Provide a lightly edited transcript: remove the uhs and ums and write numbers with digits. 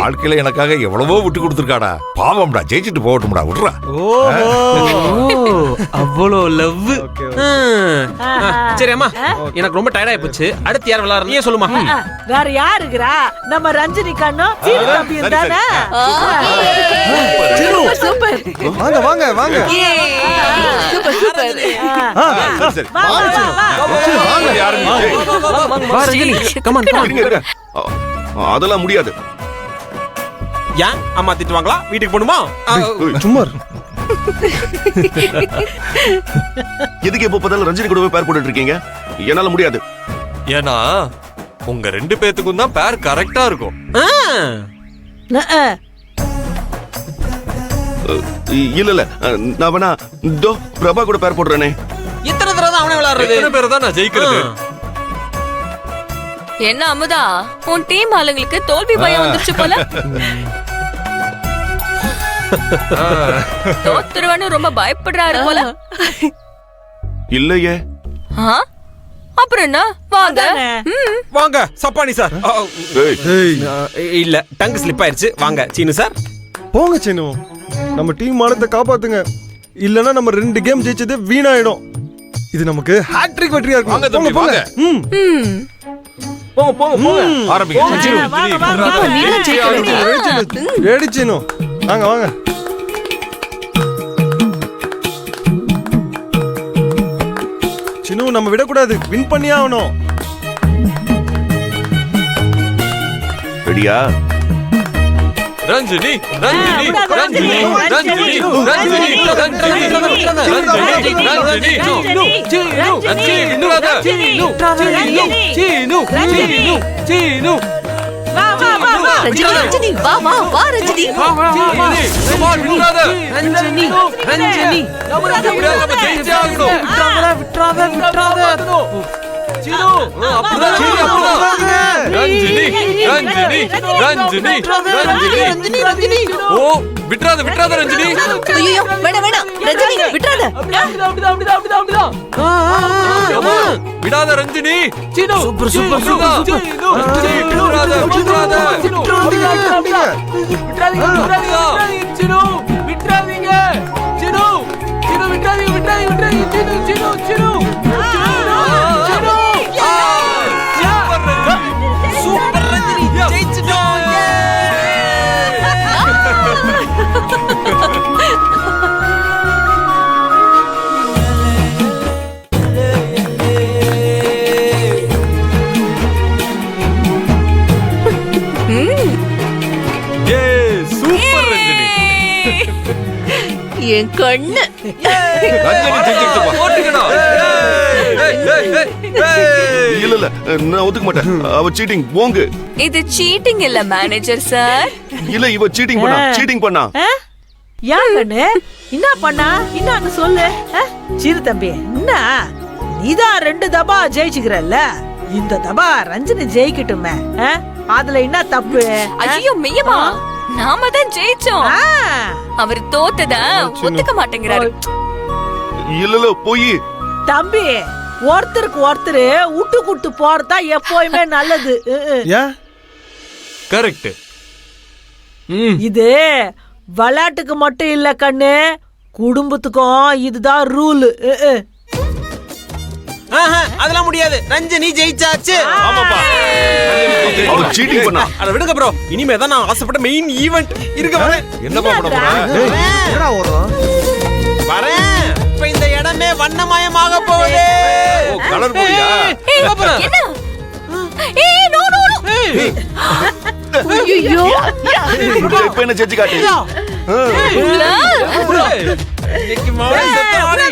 வாழ்க்கையில எனக்காக எவ்வளவோ விட்டு கொடுத்துருக்காடா. பாவம்டா, ஜெயிச்சுட்டு போகட்டும்டா, விடுறா. அவ்வளோ லவ். சரி அம்மா, எனக்கு ரொம்ப டயர்ட் ஆயி போச்சு. அடுத்து யார் விளையாடுற நீயே சொல்லுமா. வேற யாரு இருக்கறா? நம்ம ரஞ்சினி கண்ணும் சீனு தம்பியும் தானே. சூப்பர். வாங்க வாங்க வாங்க. Super super. சரி வா Ranjini, come on come on. அதெல்லாம் முடியாது. ஏன் அம்மா திட்டுவாங்களா? வீட்டுக்கு போணுமா? சும்மா எதுக்கு எப்ப பார்த்தாலும் ரஞ்சினி கூட போய் பேர் போட்டுட்டு இருக்கீங்க? என்னால முடியாது. ஏன்னா உங்க ரெண்டு பேத்துக்கும் தான் பேர் கரெக்டா இருக்கும். இல்ல இல்ல, நான் வேணா தோ பிரபா கூட பேர் போடுறேனே. இத்தனை தடவை தான் அவனே விளையாடுறது. எத்தனை பேர் தான் நான் ஜெயிக்கிறது? என்ன அமுதா, உன் டீம் ஆளுங்களுக்கு தோல்வி பயம் வந்துருச்சு போல. தோத்துருவான்னு ரொம்ப பயப்படுறாரு போல. இல்லையே. அப்புறம் என்ன? வாங்க வாங்க சப்பானி சார். இல்ல, டங்க் ஸ்லிப் ஆயிருச்சு. வாங்க சீனு சார். போங்க சீனு, நம்ம டீம் மானத்தை காப்பாத்துங்க. இல்லனா நம்ம 2 கேம் ஜெயிச்சது வீணாயிடும். இது நமக்கு ஹாட்ரிக் வெற்றியா இருக்கும். வாங்க தம்பி, வாங்க. போங்க போங்க போங்க. ஆரம்பிங்க. ரெடி சீனு, வாங்க வாங்க. சீனு, நம்ம விடக்கூடாது, வின் பண்ணியே ஆகணும். ரெடியா? ரஞ்சினி ரஞ்சினி ரஞ்சினி ரஞ்சினி ரஞ்சினி ரஞ்சினி வா வா வா வா ரஞ்சினி, வா வா வா ரஞ்சினி, வா வா வா சுமார் விட்றாத ரஞ்சினி ரஞ்சினி நம்ம ஜெயிச்சே ஆகணும். விட்றாத சீனு, அப்படிதான் ரஞ்சினி ரஞ்சினி ரஞ்சினி ரஞ்சினி ரஞ்சினி. ஓ விட்றாத விட்றாத ரஞ்சினி. ஐயோ வேணாம் வேணாம் ரஞ்சினி, விட்றாத. அப்படிதான். விடாத Ranjini. Seenu super super super. Ranjini விட்றாத விட்றாத. சூப்பர் ரஞ்சினி, ஜெயிச்சிட்டோம். சூப்பர் ரஞ்சினி. என் கண்ணு. ரஞ்சினி ஜெயிச்சிட்டு போ. போட்டுக்கணும். இல்ல இல்ல, நான் ஒத்துக்க மாட்டேன். அவ சீட்டிங். போங்க. இது சீட்டிங் இல்ல மேனேஜர் சார். இல்ல, இவ சீட்டிங் பண்ணா. ஏன் கண்ணு என்ன பண்ணா? என்ன சொல்லு. சீரு தம்பி, என்ன நீதான் 2 தபா ஜெயிச்சுக்கிறல்ல, இந்த தபா ரஞ்சினி ஜெயிக்கட்டுமே. அதுல என்ன தப்பு? ஐயோ மெய்யமா, நாம தான் ஜெயிச்சோம். அவர் தோத்ததா ஒத்துக்க மாட்டேங்கிறாரு. இல்ல இல்ல, போய் தம்பி, ஒருத்தருக்கு ஒருத்தர் விட்டு கொடுத்து போறதா எப்பவுமே நல்லது. கரெக்ட். இது விளையாட்டுக்கு மட்டும் இல்ல கண்ணு, குடும்பத்துக்கும் இதுதான் ரூல். அதெல்லாம் முடியாது. ரஞ்சினி ஜெயிச்சாச்சு. ஆமாப்பா, அவ சீட்டிங் பண்ணா. அத விடுங்க ப்ரோ. இனிமே தான் நான் ஆசைப்பட்ட மெயின் ஈவென்ட் இருக்க வரேன். என்னப்பா பண்ண போற? என்னடா ஓடுறோம்? வரேன். இப்ப இந்த இடமே வண்ணமயமாக போகுது. ஓ, கலர் போடியா? என்ன? ஏய் நோ நோ நோ. ஐயோ இப்ப என்ன செஞ்சு காட்டு. இன்னைக்கு மாலை செத்த மாலை.